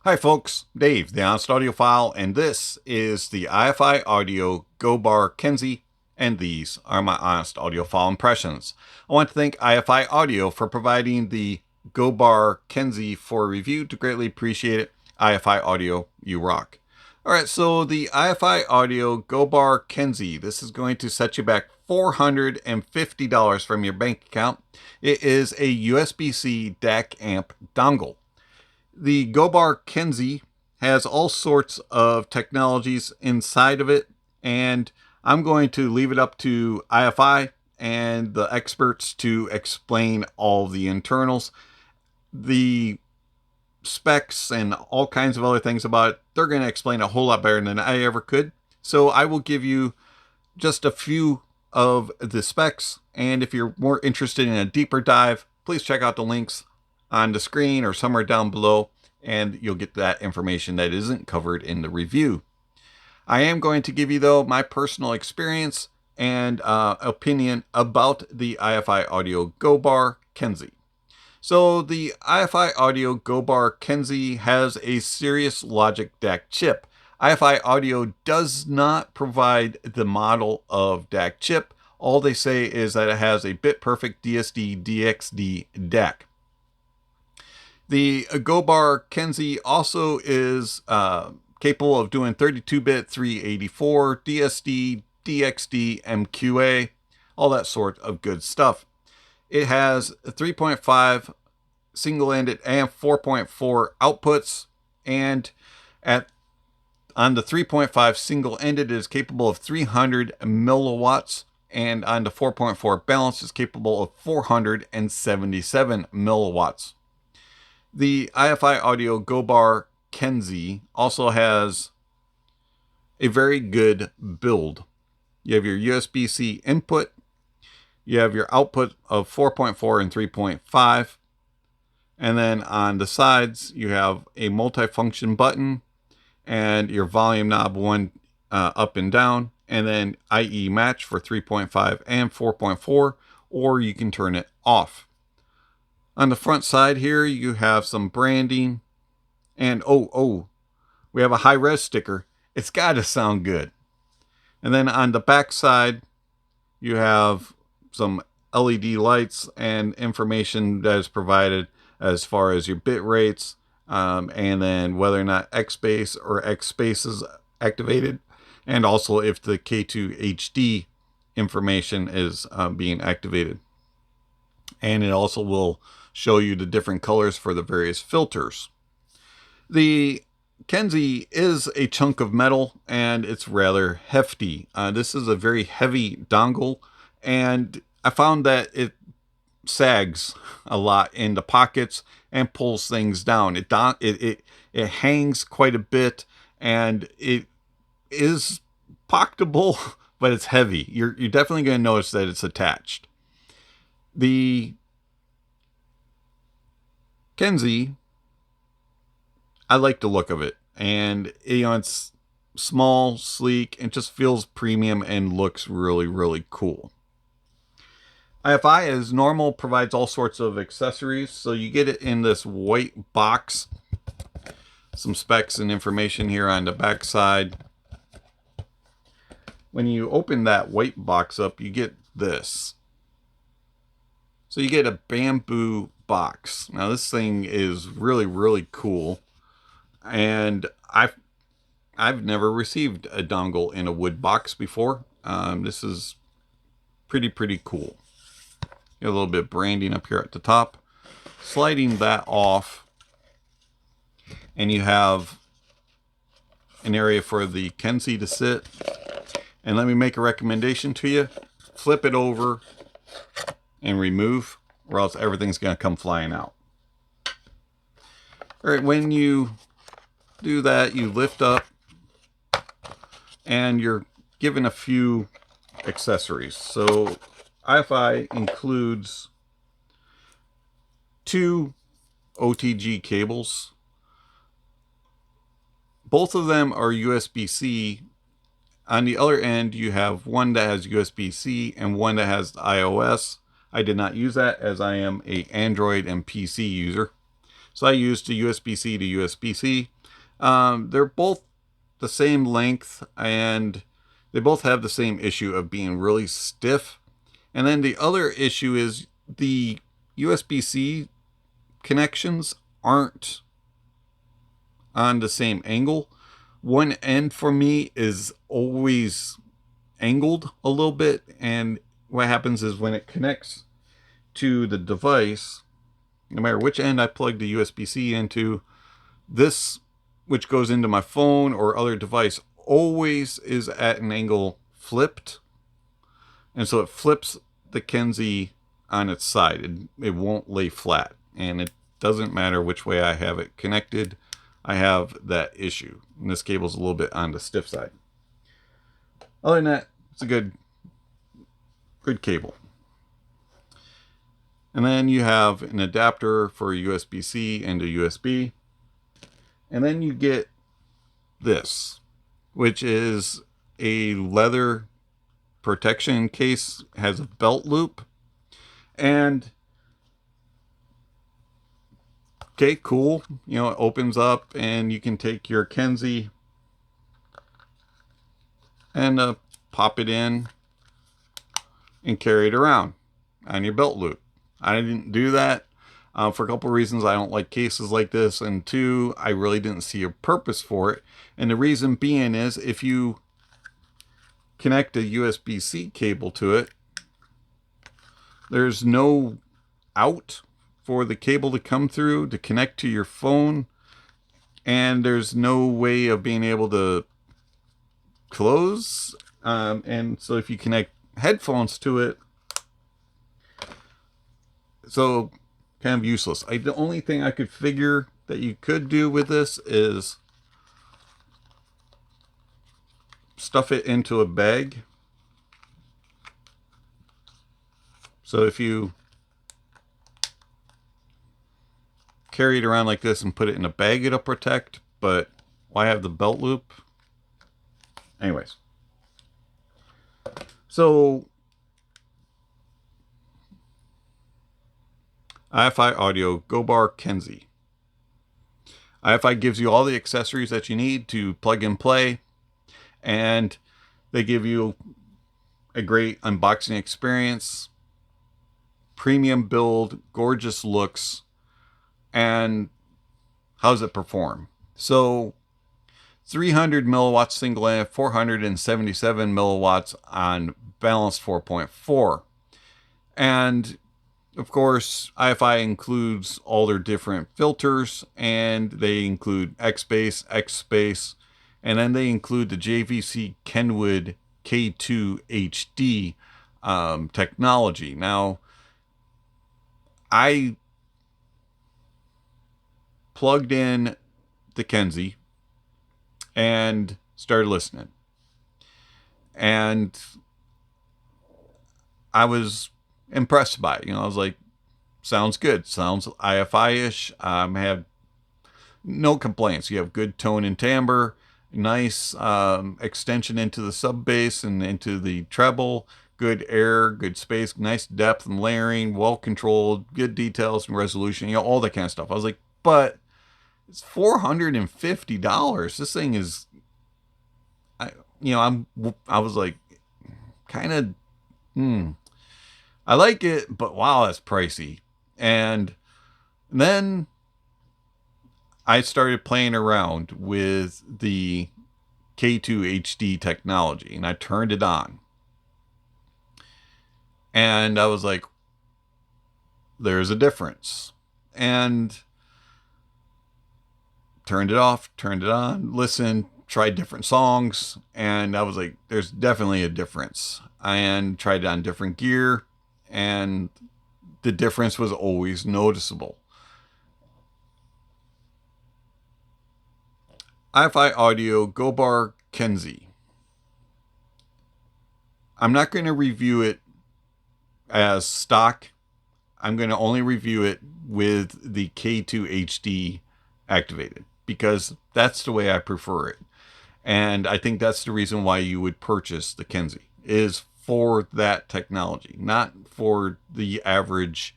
Hi folks, Dave, the Honest Audiophile, and this is the iFi Audio GoBar Kensei, and these are my Honest Audiophile impressions. I want to thank iFi Audio for providing the GoBar Kensei for review. To greatly appreciate it. iFi Audio, you rock. Alright, so the iFi Audio GoBar Kensei, this is going to set you back $450 from your bank account. It is a USB-C DAC amp dongle. The GoBar Kensei has all sorts of technologies inside of it, and I'm going to leave it up to iFi and the experts to explain all the internals. The specs and all kinds of other things about it, they're going to explain a whole lot better than I ever could. So I will give you just a few of the specs, and if you're more interested in a deeper dive, please check out the links on the screen or somewhere down below, and you'll get that information that isn't covered in the review. I am going to give you, though, my personal experience and opinion about the iFi Audio GoBar Kensei. So the iFi Audio GoBar Kensei has a Serious Logic DAC chip. iFi Audio does not provide the model of DAC chip. All they say is that it has a bit-perfect DSD DXD DAC. The GoBar Kensei also is capable of doing 32-bit 384, DSD, DXD, MQA, all that sort of good stuff. It has 3.5 single-ended and 4.4 outputs, and on the 3.5 single-ended it is capable of 300 milliwatts, and on the 4.4 balance is capable of 477 milliwatts. The iFi Audio GoBar Kensei also has a very good build. You have your USB-C input, you have your output of 4.4 and 3.5, and then on the sides you have a multifunction button and your volume knob, one up and down, and then IE match for 3.5 and 4.4, or you can turn it off. On the front side here, you have some branding, and we have a high-res sticker. It's got to sound good. And then on the back side, you have some LED lights and information that is provided as far as your bit rates, and then whether or not XBase or XSpace is activated, and also if the K2 HD information is being activated. And it also will show you the different colors for the various filters. The Kensei is a chunk of metal, and it's rather hefty. This is a very heavy dongle, and I found that it sags a lot in the pockets and pulls things down. It hangs quite a bit, and it is pocketable, but it's heavy. You're definitely going to notice that it's attached. The Kensei, I like the look of it, and it's small, sleek, and just feels premium and looks really, really cool. iFi, as normal, provides all sorts of accessories, so you get it in this white box. Some specs and information here on the back side. When you open that white box up, you get this. So you get a bamboo box. Now this thing is really, really cool, and I've never received a dongle in a wood box before. This is pretty cool. Got a little bit of branding up here at the top. Sliding that off, and you have an area for the Kensei to sit. And let me make a recommendation to you. Flip it over and remove, or else everything's going to come flying out. All right, when you do that, you lift up, and you're given a few accessories. So iFi includes 2 OTG cables. Both of them are USB-C. On the other end, you have one that has USB-C and one that has iOS. I did not use that as I am an Android and PC user. So I used a USB-C to USB-C. They're both the same length, and they both have the same issue of being really stiff. And then the other issue is the USB-C connections aren't on the same angle. One end for me is always angled a little bit, and what happens is when it connects to the device, no matter which end I plug the USB-C into, this, which goes into my phone or other device, always is at an angle flipped, and so it flips the Kensei on its side. It won't lay flat, and it doesn't matter which way I have it connected, I have that issue. And this cable's a little bit on the stiff side. Other than that, it's a good cable. And then you have an adapter for USB-C and a USB. And then you get this, which is a leather protection case, has a belt loop. And okay, cool. You know, it opens up and you can take your Kensei and pop it in and carry it around on your belt loop. I didn't do that for a couple of reasons. I don't like cases like this, and two, I really didn't see a purpose for it. And the reason being is if you connect a USB-C cable to it, there's no out for the cable to come through to connect to your phone, and there's no way of being able to close. And so if you connect headphones to it, so kind of useless. The only thing I could figure that you could do with this is stuff it into a bag. So if you carry it around like this and put it in a bag, it'll protect, but why have the belt loop? Anyways. So iFi Audio GoBar Kensei. iFi gives you all the accessories that you need to plug and play, and they give you a great unboxing experience, premium build, gorgeous looks, and how does it perform? So 300 milliwatts single amp, 477 milliwatts on balanced 4.4. And of course, iFi includes all their different filters, and they include X-Bass, X-Bass, and then they include the JVC Kenwood K2 HD technology. Now, I plugged in the Kensei and started listening, and I was impressed by it. You know, I was like, sounds good, sounds iFi-ish. Have no complaints. You have good tone and timbre, nice extension into the sub bass and into the treble, good air, good space, nice depth and layering, well controlled, good details and resolution, you know, all that kind of stuff. I was like, but it's $450. This thing is, I was like, kind of, I like it, but wow, that's pricey. And then I started playing around with the K2 HD technology, and I turned it on. And I was like, there's a difference. And turned it off, turned it on, listened, tried different songs, and I was like, there's definitely a difference. And tried it on different gear, and the difference was always noticeable. iFi Audio GoBar Kensei. I'm not going to review it as stock. I'm going to only review it with the K2 HD activated, because that's the way I prefer it. And I think that's the reason why you would purchase the Kensei, is for that technology, not for the average,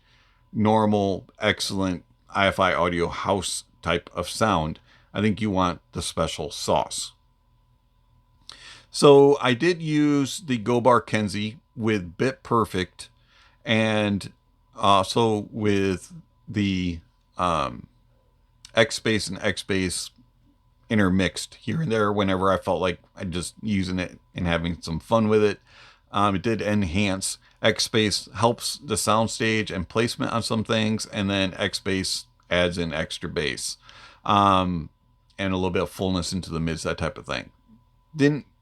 normal, excellent iFi audio house type of sound. I think you want the special sauce. So I did use the GoBar Kensei with Bit Perfect, and also with the X bass and X bass intermixed here and there whenever I felt like I just using it and having some fun with it. It did enhance. X bass helps the soundstage and placement on some things, and then X bass adds in extra bass and a little bit of fullness into the mids, that type of thing.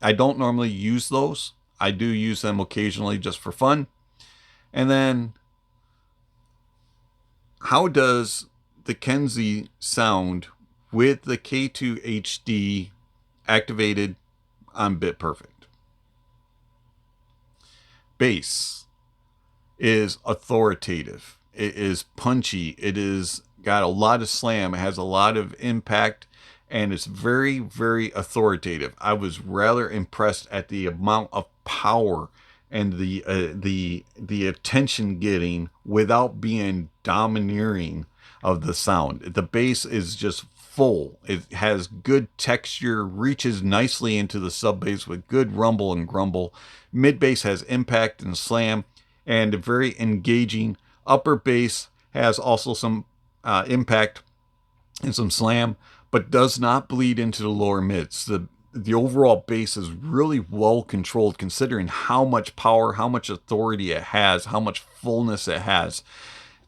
I don't normally use those. I do use them occasionally just for fun. And then, how does the Kensei sound with the K2 HD activated on Bit Perfect? Bass is authoritative. It is punchy. It is got a lot of slam. It has a lot of impact, and it's very, very authoritative. I was rather impressed at the amount of power and the attention getting without being domineering of the sound. The bass is just full. It has good texture, reaches nicely into the sub bass with good rumble and grumble. Mid bass has impact and slam, and very engaging. Upper bass has also some impact and some slam, but does not bleed into the lower mids. The overall bass is really well controlled, considering how much power, how much authority it has, how much fullness it has.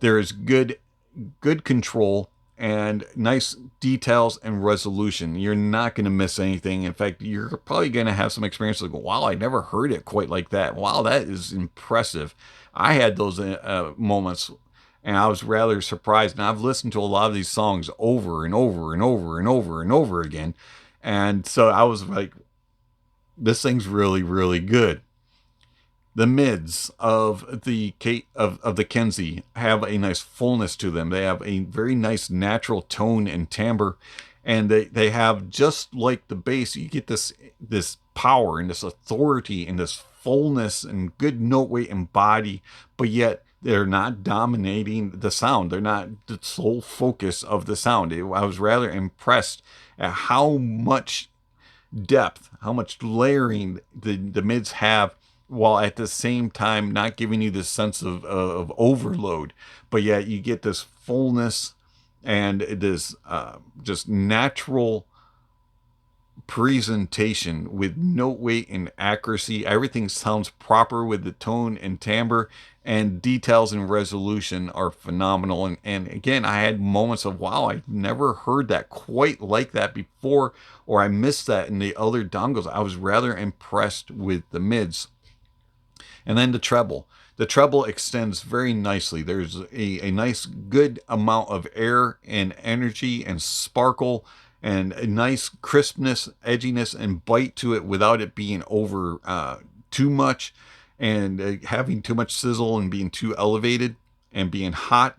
There is good control and nice details and resolution. You're not going to miss anything. In fact, you're probably going to have some experience like, wow, I never heard it quite like that. Wow, that is impressive. I had those moments, and I was rather surprised. And I've listened to a lot of these songs over and over and over and over and over again. And so I was like, this thing's really, really good. The mids of the Kensei have a nice fullness to them. They have a very nice natural tone and timbre, and they have, just like the bass, you get this power and this authority and this fullness and good note weight and body, but yet they're not dominating the sound. They're not the sole focus of the sound. I was rather impressed at how much depth, how much layering the mids have, while at the same time not giving you this sense of overload, but yet you get this fullness and this just natural presentation with note weight and accuracy. Everything sounds proper with the tone and timbre, and details and resolution are phenomenal. And again, I had moments of, wow, I've never heard that quite like that before, or I missed that in the other dongles. I was rather impressed with the mids. And then the treble. The treble extends very nicely. There's a nice, good amount of air and energy and sparkle, and a nice crispness, edginess, and bite to it without it being over too much, and having too much sizzle and being too elevated and being hot,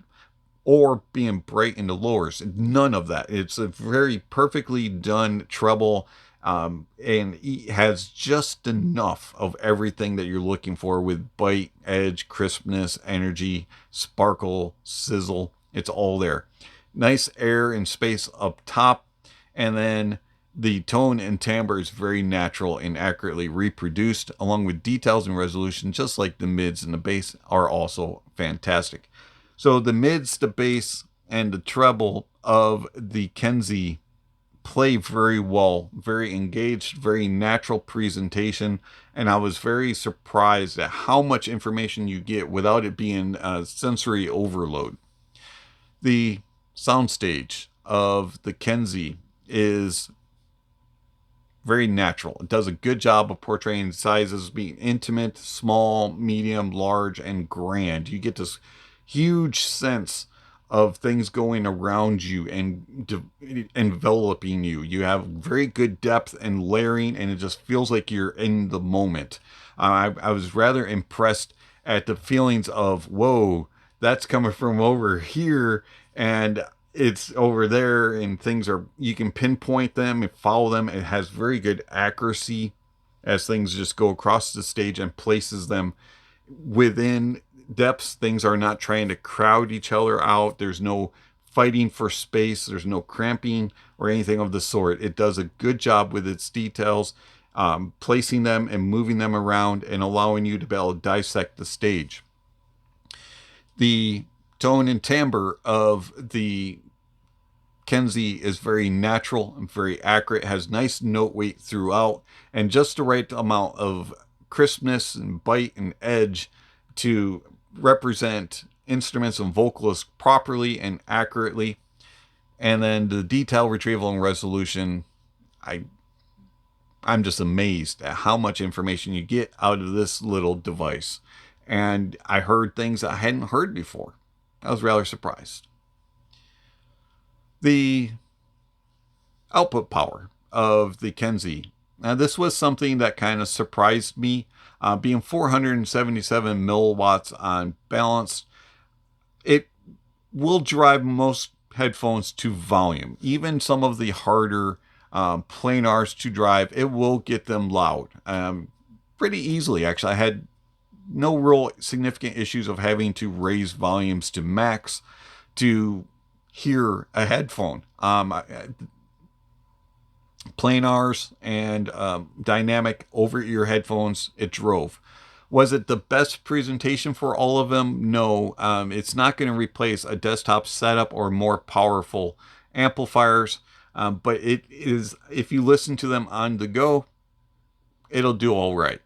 or being bright in the lowers. None of that. It's a very perfectly done treble. And it has just enough of everything that you're looking for, with bite, edge, crispness, energy, sparkle, sizzle. It's all there. Nice air and space up top. And then the tone and timbre is very natural and accurately reproduced, along with details and resolution, just like the mids and the bass are also fantastic. So the mids, the bass, and the treble of the Kensei play very well, very engaged, very natural presentation, and I was very surprised at how much information you get without it being sensory overload. The soundstage of the Kensei is very natural. It does a good job of portraying sizes being intimate, small, medium, large, and grand. You get this huge sense of things going around you and enveloping you. You have very good depth and layering, and it just feels like you're in the moment. I was rather impressed at the feelings of, whoa, that's coming from over here, and it's over there, and things are, you can pinpoint them and follow them. It has very good accuracy as things just go across the stage and places them within depths. Things are not trying to crowd each other out. There's no fighting for space. There's no cramping or anything of the sort. It does a good job with its details, placing them and moving them around and allowing you to be able to dissect the stage. The tone and timbre of the Kensei is very natural and very accurate, has nice note weight throughout, and just the right amount of crispness and bite and edge to represent instruments and vocalists properly and accurately. And then the detail retrieval and resolution, I'm just amazed at how much information you get out of this little device. And I heard things I hadn't heard before. I was rather surprised. The output power of the Kensei. Now, this was something that kind of surprised me. Being 477 milliwatts on balance, it will drive most headphones to volume. Even some of the harder planars to drive, it will get them loud pretty easily. Actually, I had no real significant issues of having to raise volumes to max to hear a headphone. Planars and dynamic over-ear headphones, it drove. Was it the best presentation for all of them? No. It's not going to replace a desktop setup or more powerful amplifiers, but it is, if you listen to them on the go, it'll do all right.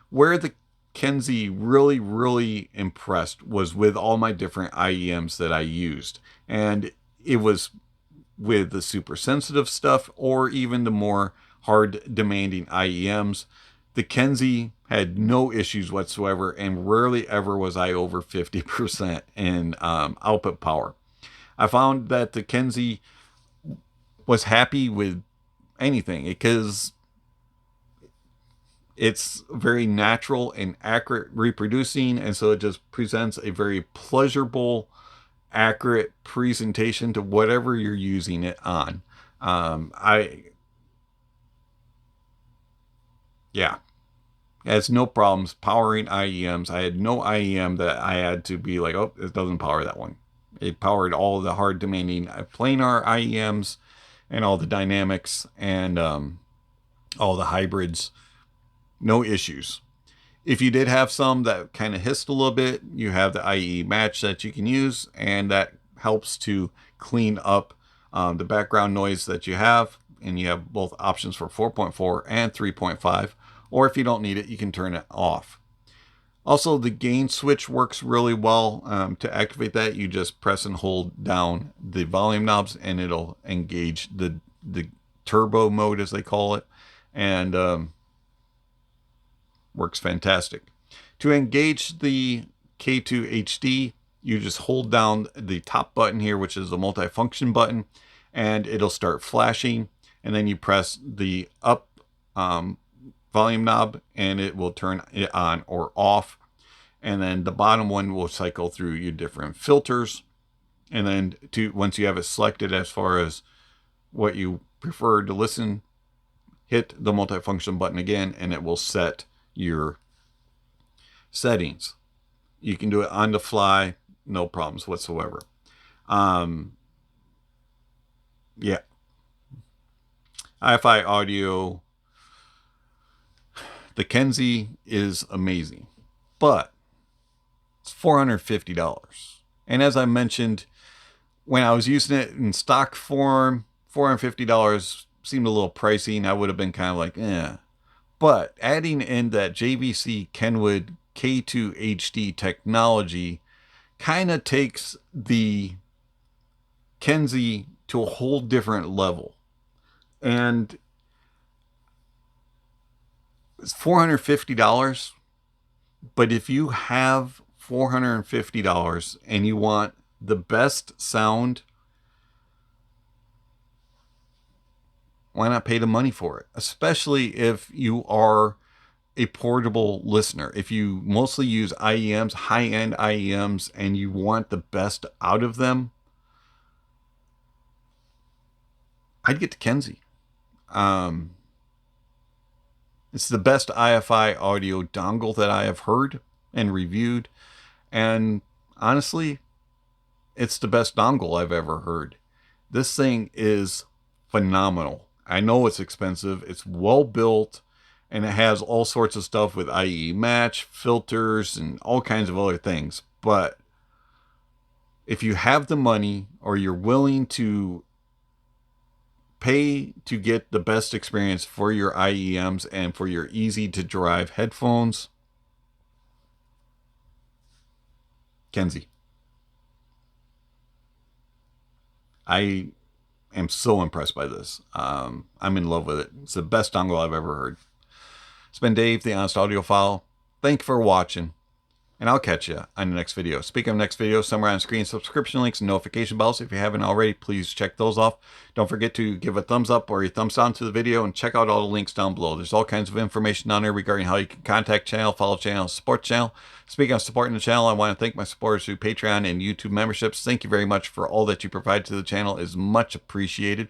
Where the Kensei really impressed was with all my different IEMs that I used. And it was with the super sensitive stuff or even the more hard demanding IEMs. The Kensei had no issues whatsoever, and rarely ever was I over 50% in output power. I found that the Kensei was happy with anything because it's very natural and accurate reproducing, and so it just presents a very pleasurable, accurate presentation to whatever you're using it on. It has no problems powering IEMs. I had no IEM that I had to be like, oh, it doesn't power that one. It powered all the hard demanding planar IEMs and all the dynamics and all the hybrids. No issues. If you did have some that kind of hissed a little bit, you have the IE match that you can use, and that helps to clean up the background noise that you have. And you have both options for 4.4 and 3.5, or if you don't need it, you can turn it off. Also, the gain switch works really well. To activate that, you just press and hold down the volume knobs, and it'll engage the turbo mode, as they call it, and works fantastic. To engage the K2 HD, you just hold down the top button here, which is the multifunction button, and it'll start flashing. And then you press the up volume knob, and it will turn it on or off. And then the bottom one will cycle through your different filters. And then once you have it selected as far as what you prefer to listen, hit the multifunction button again, and it will set your settings. You can do it on the fly, no problems whatsoever. Yeah. iFi audio, the Kensei is amazing, but it's $450. And as I mentioned, when I was using it in stock form, $450 seemed a little pricey, and I would have been kind of like, eh. But adding in that JVC Kenwood K2 HD technology kind of takes the Kensei to a whole different level. And it's $450. But if you have $450 and you want the best sound, why not pay the money for it? Especially if you are a portable listener. If you mostly use IEMs, high-end IEMs, and you want the best out of them, I'd get the Kensei. It's the best iFi audio dongle that I have heard and reviewed. And honestly, it's the best dongle I've ever heard. This thing is phenomenal. I know it's expensive. It's well built, and it has all sorts of stuff with IE match, filters, and all kinds of other things. But if you have the money, or you're willing to pay to get the best experience for your IEMs and for your easy to drive headphones, Kensei. I am so impressed by this. I'm in love with it. It's the best dongle I've ever heard. It's been Dave, the Honest Audiophile. Thank you for watching, and I'll catch you on the next video. Speaking of next video, somewhere on screen, subscription links and notification bells. If you haven't already, please check those off. Don't forget to give a thumbs up or a thumbs down to the video, and check out all the links down below. There's all kinds of information down there regarding how you can contact channel, follow channel, support channel. Speaking of supporting the channel, I want to thank my supporters through Patreon and YouTube memberships. Thank you very much for all that you provide to the channel. It is much appreciated.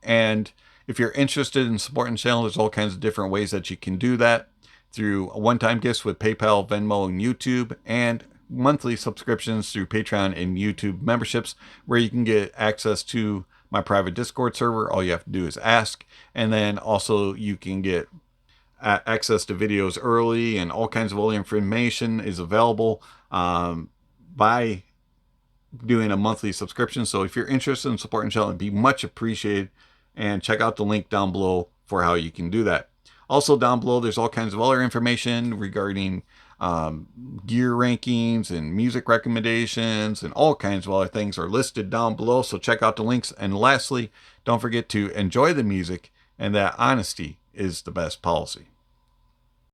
And if you're interested in supporting the channel, there's all kinds of different ways that you can do that, through one-time gifts with PayPal, Venmo, and YouTube, and monthly subscriptions through Patreon and YouTube memberships, where you can get access to my private Discord server. All you have to do is ask, and then also you can get access to videos early, and all kinds of other information is available by doing a monthly subscription. So if you're interested in supporting the channel, it'd be much appreciated, and check out the link down below for how you can do that. Also down below, there's all kinds of other information regarding gear rankings and music recommendations, and all kinds of other things are listed down below. So check out the links. And lastly, don't forget to enjoy the music, and that honesty is the best policy.